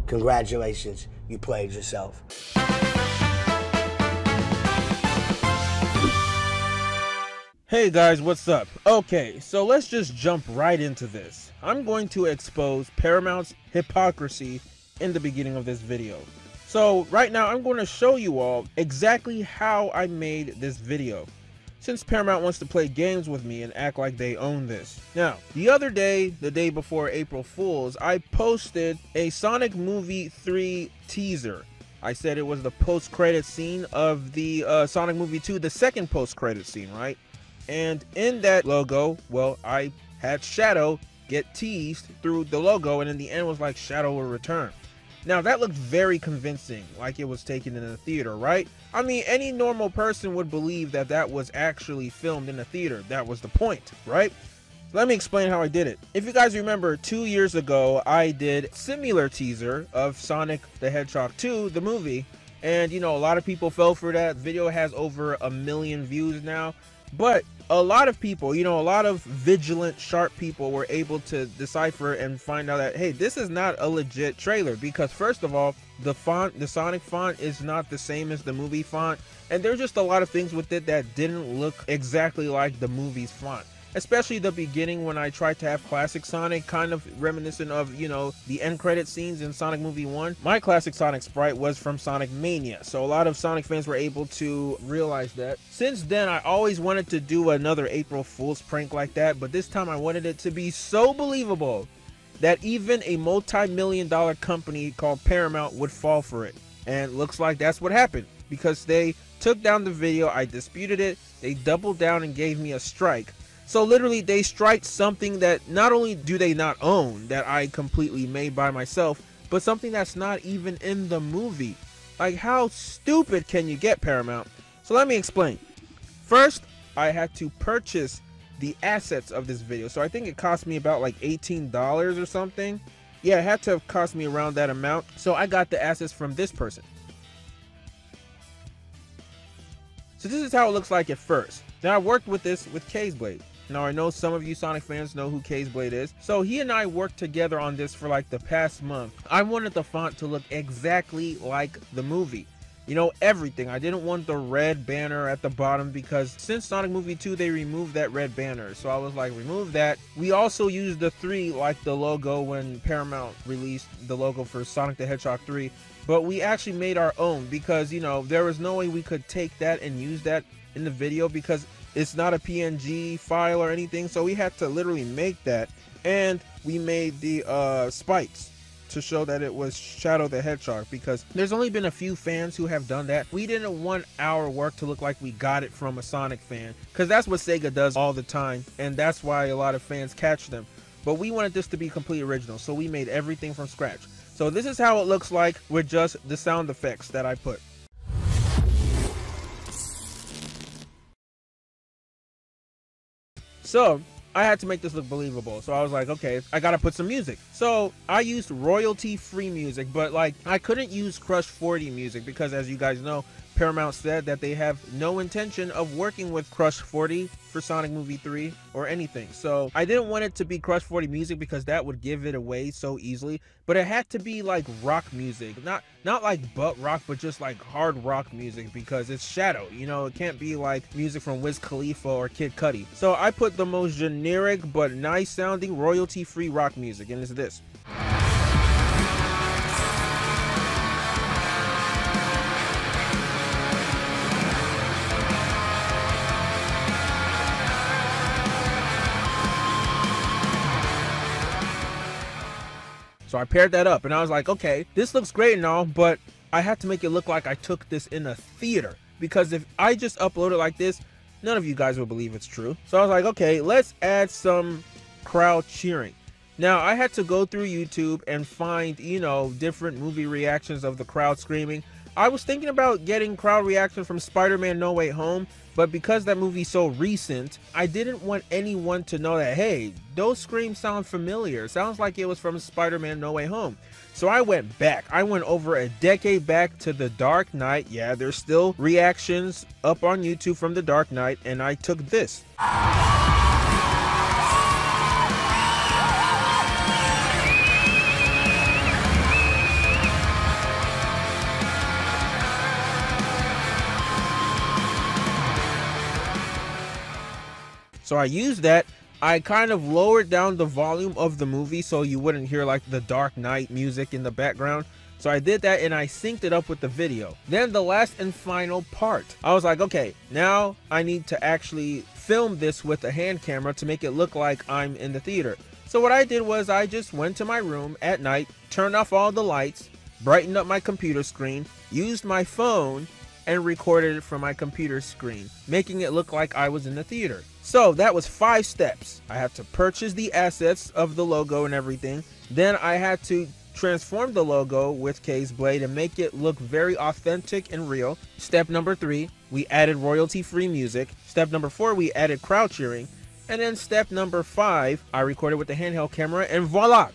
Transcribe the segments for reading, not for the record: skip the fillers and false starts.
Congratulations, you played yourself. Hey guys, what's up? Okay, so let's just jump right into this. I'm going to expose Paramount's hypocrisy in the beginning of this video. So right now I'm going to show you all exactly how I made this video, since Paramount wants to play games with me and act like they own this. Now, the other day, the day before April Fool's, I posted a Sonic Movie 3 teaser. I said it was the post-credit scene of the Sonic Movie 2, the second post-credit scene, right? And in that logo, well, I had Shadow get teased through the logo, and in the end was like, Shadow will return. Now that looked very convincing, like it was taken in a theater, right? I mean, any normal person would believe that that was actually filmed in a theater. That was the point, right? So let me explain how I did it. If you guys remember, 2 years ago, I did a similar teaser of Sonic the Hedgehog 2, the movie. And, you know, a lot of people fell for that. The video has over 1 million views now. But a lot of people, you know, a lot of vigilant, sharp people were able to decipher and find out that, hey, this is not a legit trailer, because first of all, the font, the Sonic font, is not the same as the movie font, and there's just a lot of things with it that didn't look exactly like the movie's font. Especially the beginning, when I tried to have classic Sonic, kind of reminiscent of, you know, the end credit scenes in Sonic Movie 1. My classic Sonic sprite was from Sonic Mania, so a lot of Sonic fans were able to realize that. Since then, I always wanted to do another April Fool's prank like that, but this time I wanted it to be so believable that even a multi-million-dollar company called Paramount would fall for it. And looks like that's what happened, because they took down the video, I disputed it, they doubled down and gave me a strike. So literally, they strike something that not only do they not own, that I completely made by myself, but something that's not even in the movie. Like, how stupid can you get, Paramount? So let me explain. First, I had to purchase the assets of this video. So I think it cost me about like $18 or something. Yeah, it had to have cost me around that amount. So I got the assets from this person. So this is how it looks like at first. Now I worked with this with Caseblade. Now I know some of you Sonic fans know who Caseblade is. So he and I worked together on this for like the past month. I wanted the font to look exactly like the movie. You know, everything. I didn't want the red banner at the bottom, because since Sonic Movie 2 they removed that red banner. So I was like, remove that. We also used the 3 like the logo when Paramount released the logo for Sonic the Hedgehog 3. But we actually made our own, because, you know, there was no way we could take that and use that in the video, because it's not a PNG file or anything. So we had to literally make that, and we made the spikes to show that it was Shadow the Hedgehog, because there's only been a few fans who have done that. We didn't want our work to look like we got it from a Sonic fan, because that's what Sega does all the time, and that's why a lot of fans catch them. But we wanted this to be completely original, so we made everything from scratch. So this is how it looks like with just the sound effects that I put. So I had to make this look believable. So I was like, okay, I gotta put some music. So I used royalty-free music, but like I couldn't use Crush 40 music, because as you guys know, Paramount said that they have no intention of working with Crush 40 for Sonic Movie 3 or anything. So I didn't want it to be Crush 40 music, because that would give it away so easily. But it had to be like rock music, not like butt rock, but just like hard rock music, because it's Shadow. You know, it can't be like music from Wiz Khalifa or Kid Cudi. So I put the most generic but nice sounding royalty-free rock music, and it's this. So I paired that up, and I was like, okay, this looks great and all, but I had to make it look like I took this in a theater, because if I just upload it like this, none of you guys will believe it's true. So I was like, okay, let's add some crowd cheering. Now I had to go through YouTube and find, you know, different movie reactions of the crowd screaming. I was thinking about getting crowd reaction from Spider-Man No Way Home, but because that movie's so recent, I didn't want anyone to know that, hey, those screams sound familiar. Sounds like it was from Spider-Man No Way Home. So I went back. I went over a decade back to The Dark Knight. Yeah, there's still reactions up on YouTube from The Dark Knight, and I took this. So I used that. I kind of lowered down the volume of the movie so you wouldn't hear like the Dark Knight music in the background. So I did that and I synced it up with the video. Then the last and final part, I was like, okay, now I need to actually film this with a hand camera to make it look like I'm in the theater. So what I did was I just went to my room at night, turned off all the lights, brightened up my computer screen, used my phone, and recorded it from my computer screen, making it look like I was in the theater. So that was 5 steps. I had to purchase the assets of the logo and everything. Then I had to transform the logo with Kay's Blade and make it look very authentic and real. Step number 3, we added royalty-free music. Step number 4, we added crowd cheering. And then step number 5, I recorded with the handheld camera, and voila,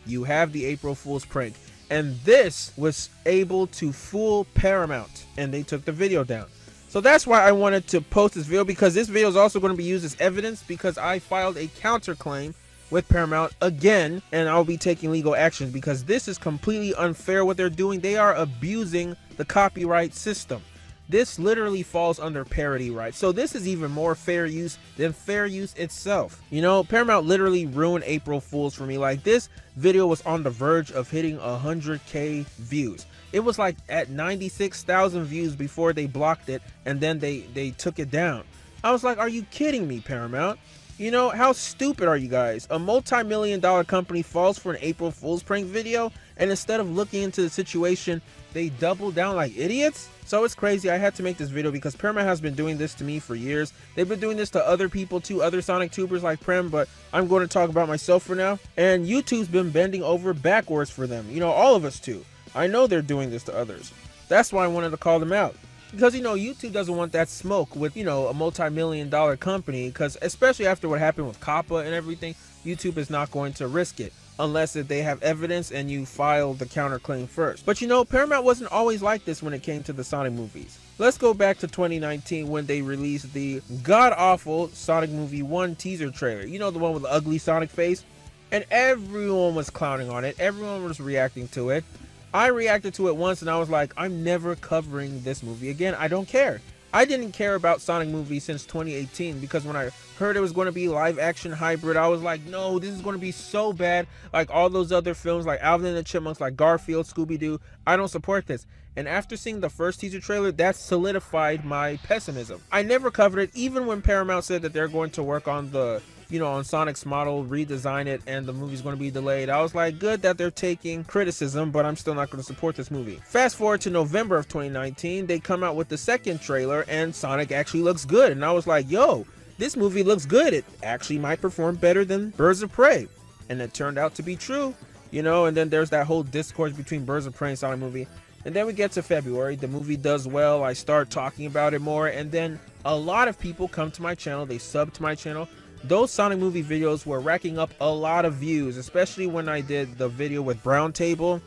you have the April Fool's prank. And this was able to fool Paramount, and they took the video down. So that's why I wanted to post this video, because this video is also going to be used as evidence, because I filed a counterclaim with Paramount again, and I'll be taking legal actions because this is completely unfair what they're doing. They are abusing the copyright system. This literally falls under parody rights. So this is even more fair use than fair use itself. You know, Paramount literally ruined April Fools for me. Like, this video was on the verge of hitting 100K views. It was like at 96,000 views before they blocked it, and then they took it down. I was like, are you kidding me, Paramount? You know, how stupid are you guys? A multi-million-dollar company falls for an April Fool's prank video, and instead of looking into the situation, they double down like idiots? So it's crazy. I had to make this video because Paramount has been doing this to me for years. They've been doing this to other people too, other Sonic tubers like Prem, but I'm going to talk about myself for now. And YouTube's been bending over backwards for them. You know, all of us too. I know they're doing this to others. That's why I wanted to call them out. Because, you know, YouTube doesn't want that smoke with, you know, a multi-million-dollar company, because especially after what happened with Kappa and everything, YouTube is not going to risk it unless if they have evidence and you file the counterclaim first. But, you know, Paramount wasn't always like this when it came to the Sonic movies. Let's go back to 2019 when they released the god-awful Sonic Movie 1 teaser trailer. You know, the one with the ugly Sonic face? And everyone was clowning on it. Everyone was reacting to it. I reacted to it once and I was like, I'm never covering this movie again. I don't care. I didn't care about Sonic movies since 2018 because when I heard it was going to be live action hybrid, I was like, no, this is going to be so bad. Like all those other films like Alvin and the Chipmunks, like Garfield, Scooby-Doo, I don't support this. And after seeing the first teaser trailer, that solidified my pessimism. I never covered it, even when Paramount said that they're going to work on the, you know, on Sonic's model, redesign it, and the movie's going to be delayed. I was like, good that they're taking criticism, but I'm still not going to support this movie. Fast forward to November of 2019, they come out with the second trailer, and Sonic actually looks good. And I was like, yo, this movie looks good. It actually might perform better than Birds of Prey. And it turned out to be true, you know, and then there's that whole discourse between Birds of Prey and Sonic movie. And then we get to February, the movie does well, I start talking about it more, and then a lot of people come to my channel, they sub to my channel. Those Sonic movie videos were racking up a lot of views, especially when I did the video with Brown Table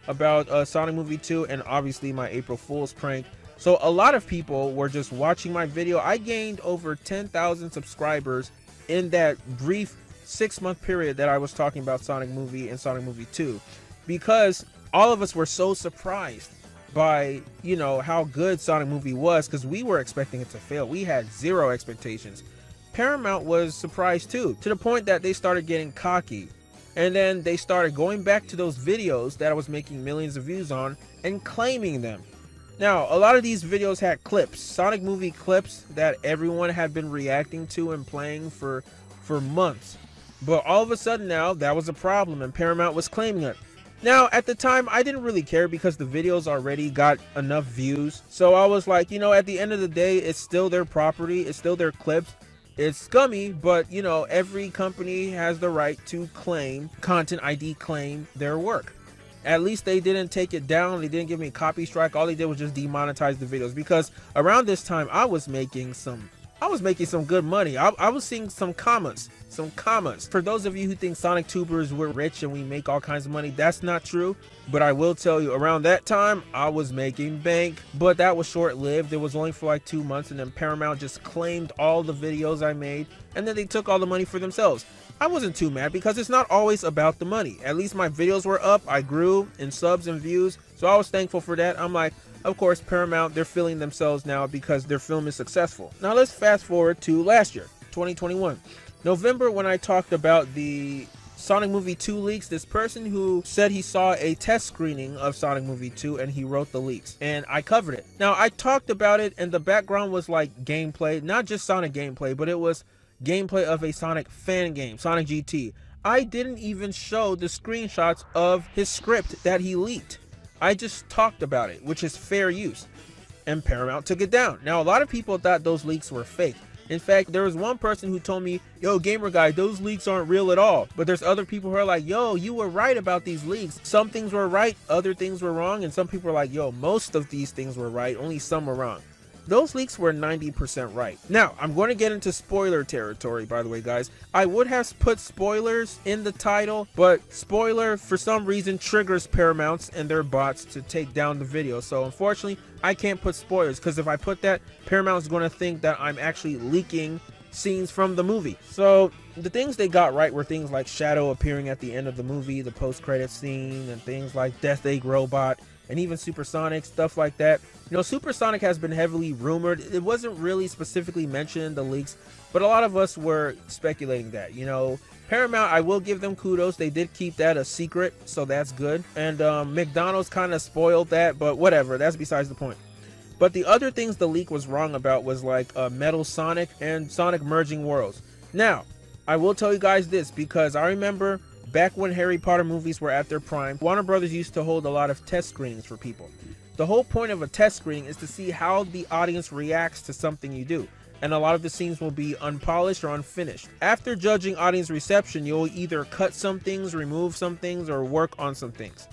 about Sonic Movie 2 and obviously my April Fool's prank. So a lot of people were just watching my video. I gained over 10,000 subscribers in that brief 6-month period that I was talking about Sonic Movie and Sonic Movie 2, because all of us were so surprised by, you know, how good Sonic Movie was, because we were expecting it to fail. We had zero expectations. Paramount was surprised too, to the point that they started getting cocky, and then they started going back to those videos that I was making millions of views on and claiming them. Now, a lot of these videos had clips, Sonic movie clips that everyone had been reacting to and playing for months, but all of a sudden now that was a problem and Paramount was claiming it. Now, at the time, I didn't really care because the videos already got enough views, so I was like, you know, at the end of the day, it's still their property, it's still their clips. It's scummy, but, you know, every company has the right to claim, content ID claim their work. At least they didn't take it down. They didn't give me a copy strike. All they did was just demonetize the videos, because around this time I was making some good money. I was seeing some commas. For those of you who think Sonic tubers were rich and we make all kinds of money, that's not true. But I will tell you, around that time, I was making bank. But that was short-lived. It was only for like 2 months, and then Paramount just claimed all the videos I made, and then they took all the money for themselves. I wasn't too mad because it's not always about the money. At least my videos were up. I grew in subs and views, so I was thankful for that. I'm like, of course, Paramount, they're feeling themselves now because their film is successful. Now let's fast forward to last year. 2021. November, when I talked about the Sonic Movie 2 leaks, this person who said he saw a test screening of Sonic Movie 2 and he wrote the leaks, and I covered it. Now, I talked about it and the background was like gameplay, not just Sonic gameplay, but it was gameplay of a Sonic fan game, Sonic GT. I didn't even show the screenshots of his script that he leaked. I just talked about it, which is fair use, and Paramount took it down. Now, a lot of people thought those leaks were fake. In fact, there was one person who told me, yo, gamer guy, those leaks aren't real at all. But there's other people who are like, yo, you were right about these leaks. Some things were right, other things were wrong. And some people are like, yo, most of these things were right, only some were wrong. Those leaks were 90% right. Now, I'm going to get into spoiler territory, by the way, guys. I would have put spoilers in the title, but spoiler, for some reason, triggers Paramounts and their bots to take down the video. So, unfortunately, I can't put spoilers, because if I put that, Paramount's going to think that I'm actually leaking scenes from the movie. So, the things they got right were things like Shadow appearing at the end of the movie, the post-credit scene, and things like Death Egg Robot, and even Supersonic, stuff like that. You know, Supersonic has been heavily rumored. It wasn't really specifically mentioned in the leaks, but a lot of us were speculating that. You know, Paramount, I will give them kudos. They did keep that a secret, so that's good. And McDonald's kind of spoiled that, but whatever, that's besides the point. But the other things the leak was wrong about was like Metal Sonic and Sonic Merging Worlds. Now, I will tell you guys this, because I remember back when Harry Potter movies were at their prime, Warner Brothers used to hold a lot of test screenings for people. The whole point of a test screening is to see how the audience reacts to something you do. And a lot of the scenes will be unpolished or unfinished. After judging audience reception, you'll either cut some things, remove some things, or work on some things.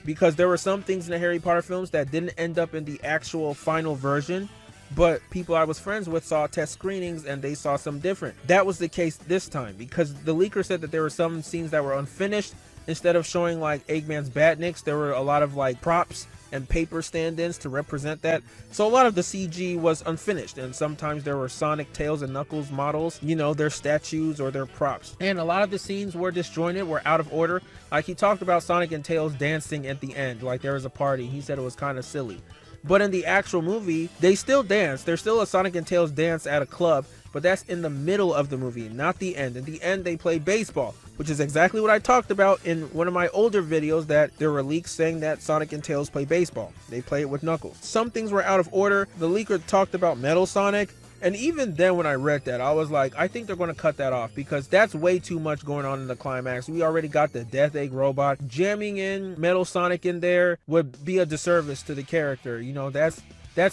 Because there were some things in the Harry Potter films that didn't end up in the actual final version, but people I was friends with saw test screenings and they saw some different. That was the case this time, because the leaker said that there were some scenes that were unfinished. Instead of showing like Eggman's Batniks, there were a lot of like props and paper stand-ins to represent that. So a lot of the CG was unfinished, and sometimes there were Sonic, Tails, and Knuckles models, you know, their statues or their props. And a lot of the scenes were disjointed, were out of order. Like he talked about Sonic and Tails dancing at the end, like there was a party. He said it was kind of silly. But in the actual movie, they still dance. There's still a Sonic and Tails dance at a club, but that's in the middle of the movie, not the end. In the end, they play baseball, which is exactly what I talked about in one of my older videos, that there were leaks saying that Sonic and Tails play baseball. They play it with Knuckles. Some things were out of order. The leaker talked about Metal Sonic, and even then when I read that, I was like, I think they're going to cut that off, because that's way too much going on in the climax. We already got the Death Egg Robot. Jamming in Metal Sonic in there would be a disservice to the character. You know, that's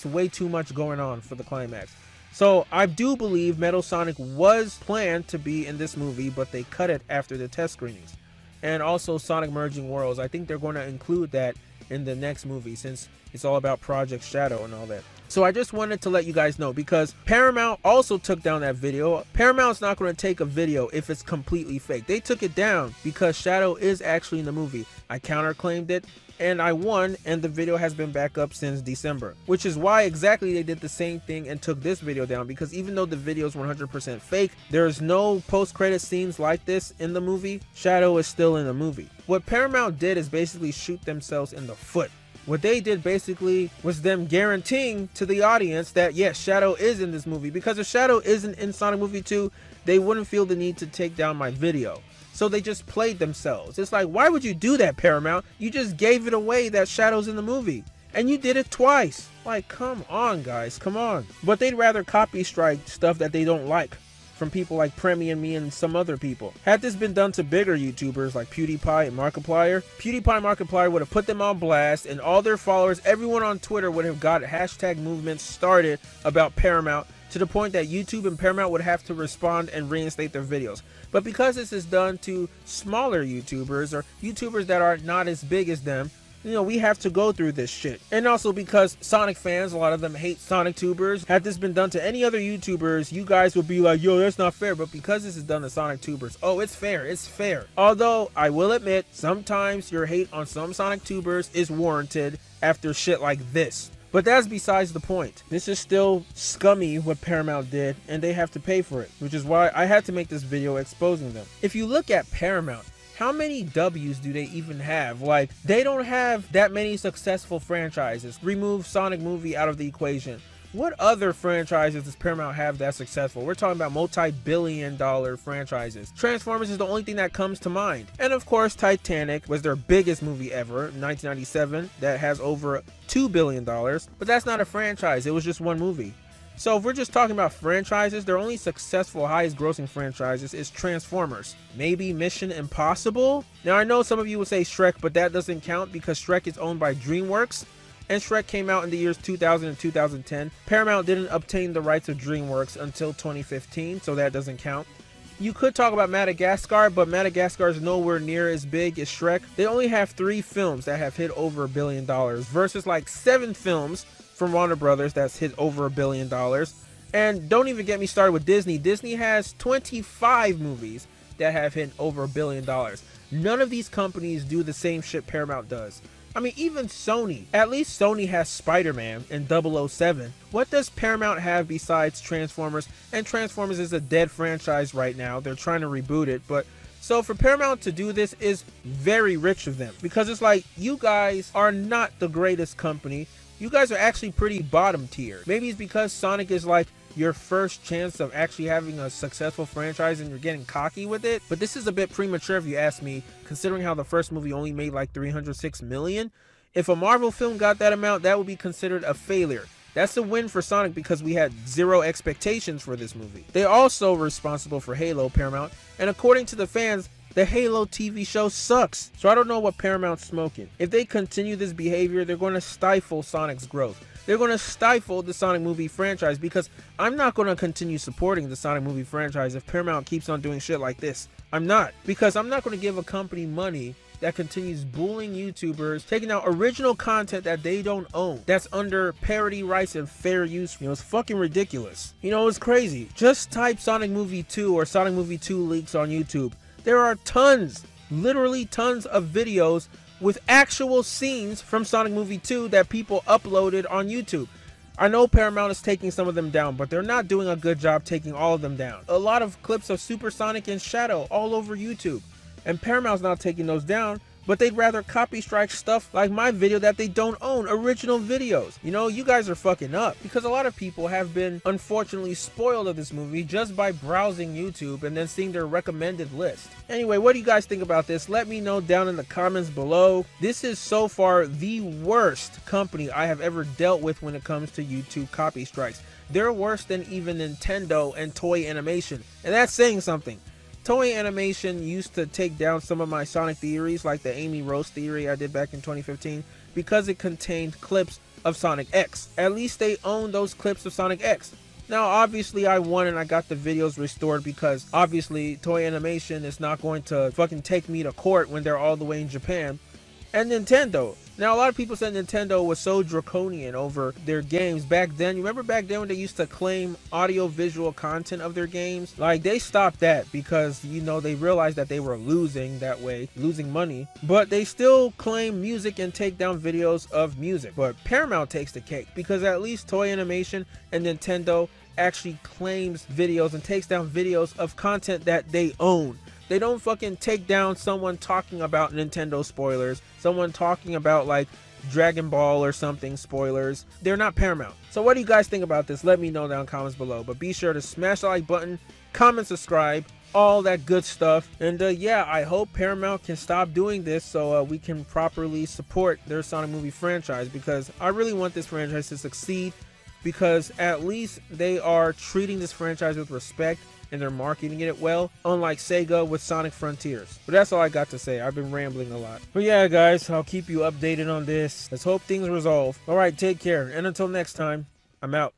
way too much going on for the climax. So I do believe Metal Sonic was planned to be in this movie, but they cut it after the test screenings. And also Sonic Merging Worlds, I think they're going to include that in the next movie, since it's all about Project Shadow and all that. So I just wanted to let you guys know, because Paramount also took down that video. Paramount's not going to take a video if it's completely fake. They took it down because Shadow is actually in the movie. I counterclaimed it, and I won, and the video has been back up since December, which is why exactly they did the same thing and took this video down, because even though the video is 100% fake, there's no post-credit scenes like this in the movie. Shadow is still in the movie. What Paramount did is basically shoot themselves in the foot. What they did basically was them guaranteeing to the audience that yes, Shadow is in this movie, because if Shadow isn't in Sonic Movie 2, they wouldn't feel the need to take down my video. So they just played themselves. It's like, why would you do that, Paramount? You just gave it away that Shadow's in the movie, and you did it twice. Like, come on, guys, come on. But they'd rather copy strike stuff that they don't like from people like Premi and me and some other people. Had this been done to bigger YouTubers like PewDiePie and Markiplier, Markiplier would have put them on blast, and all their followers, everyone on Twitter, would have got hashtag movements started about Paramount, to the point that YouTube and Paramount would have to respond and reinstate their videos. But because this is done to smaller YouTubers, or YouTubers that are not as big as them, you know, we have to go through this shit. And also because Sonic fans, a lot of them hate Sonic tubers. Had this been done to any other YouTubers, you guys would be like, yo, that's not fair. But because this is done to Sonic tubers, oh, it's fair, it's fair. Although, I will admit, sometimes your hate on some Sonic tubers is warranted after shit like this. But that's besides the point. This is still scummy what Paramount did, and they have to pay for it, which is why I had to make this video exposing them. If you look at Paramount, how many W's do they even have? Like, they don't have that many successful franchises. Remove Sonic movie out of the equation. What other franchises does Paramount have that's successful? We're talking about multi-billion-dollar franchises. Transformers is the only thing that comes to mind. And of course, Titanic was their biggest movie ever, 1997, that has over $2 billion. But that's not a franchise, it was just one movie. So if we're just talking about franchises, their only successful highest grossing franchises is Transformers. Maybe Mission Impossible? Now I know some of you will say Shrek, but that doesn't count because Shrek is owned by DreamWorks. And Shrek came out in the years 2000 and 2010. Paramount didn't obtain the rights of DreamWorks until 2015, so that doesn't count. You could talk about Madagascar, but Madagascar is nowhere near as big as Shrek. They only have 3 films that have hit over $1 billion versus like 7 films from Warner Brothers that's hit over $1 billion. And don't even get me started with Disney. Disney has 25 movies that have hit over $1 billion. None of these companies do the same shit Paramount does. I mean, even Sony. At least Sony has Spider-Man and 007. What does Paramount have besides Transformers? And Transformers is a dead franchise right now. They're trying to reboot it. But so for Paramount to do this is very rich of them. Because it's like, you guys are not the greatest company. You guys are actually pretty bottom tier. Maybe it's because Sonic is like your first chance of actually having a successful franchise and you're getting cocky with it. But this is a bit premature if you ask me, considering how the first movie only made like $306 million. If a Marvel film got that amount, that would be considered a failure. That's a win for Sonic because we had 0 expectations for this movie. They're also responsible for Halo, Paramount, and according to the fans, the Halo TV show sucks. So I don't know what Paramount's smoking. If they continue this behavior, they're going to stifle Sonic's growth. They're going to stifle the Sonic movie franchise because I'm not going to continue supporting the Sonic movie franchise if Paramount keeps on doing shit like this. I'm not. Because I'm not going to give a company money that continues bullying YouTubers, taking out original content that they don't own, that's under parody rights and fair use. You know, it's fucking ridiculous. You know, it's crazy. Just type Sonic Movie 2 or Sonic Movie 2 leaks on YouTube. There are tons, literally tons of videos with actual scenes from Sonic Movie 2 that people uploaded on YouTube. I know Paramount is taking some of them down, but they're not doing a good job taking all of them down. A lot of clips of Super Sonic and Shadow all over YouTube. And Paramount's not taking those down, but they'd rather copy strike stuff like my video that they don't own, original videos. You know, you guys are fucking up because a lot of people have been unfortunately spoiled of this movie just by browsing YouTube and then seeing their recommended list. Anyway, what do you guys think about this? Let me know down in the comments below. This is so far the worst company I have ever dealt with when it comes to YouTube copy strikes. They're worse than even Nintendo and Toei Animation, and that's saying something. Toei Animation used to take down some of my Sonic theories, like the Amy Rose theory I did back in 2015, because it contained clips of Sonic X. At least they own those clips of Sonic X. Now, obviously, I won and I got the videos restored because, obviously, Toei Animation is not going to fucking take me to court when they're all the way in Japan. And Nintendo. Now, a lot of people said Nintendo was so draconian over their games back then. You remember back then when they used to claim audio-visual content of their games? Like, they stopped that because, you know, they realized that they were losing that way, losing money. But they still claim music and take down videos of music. But Paramount takes the cake because at least Toei Animation and Nintendo actually claims videos and takes down videos of content that they own. They don't fucking take down someone talking about Nintendo spoilers, someone talking about like Dragon Ball or something spoilers. They're not Paramount. So what do you guys think about this? Let me know down in the comments below. But be sure to smash the like button, comment, subscribe, all that good stuff. And yeah, I hope Paramount can stop doing this so we can properly support their Sonic movie franchise, because I really want this franchise to succeed, because at least they are treating this franchise with respect and they're marketing it well, unlike Sega with Sonic Frontiers. But that's all I got to say. I've been rambling a lot. But yeah, guys, I'll keep you updated on this. Let's hope things resolve. All right, take care. And until next time, I'm out.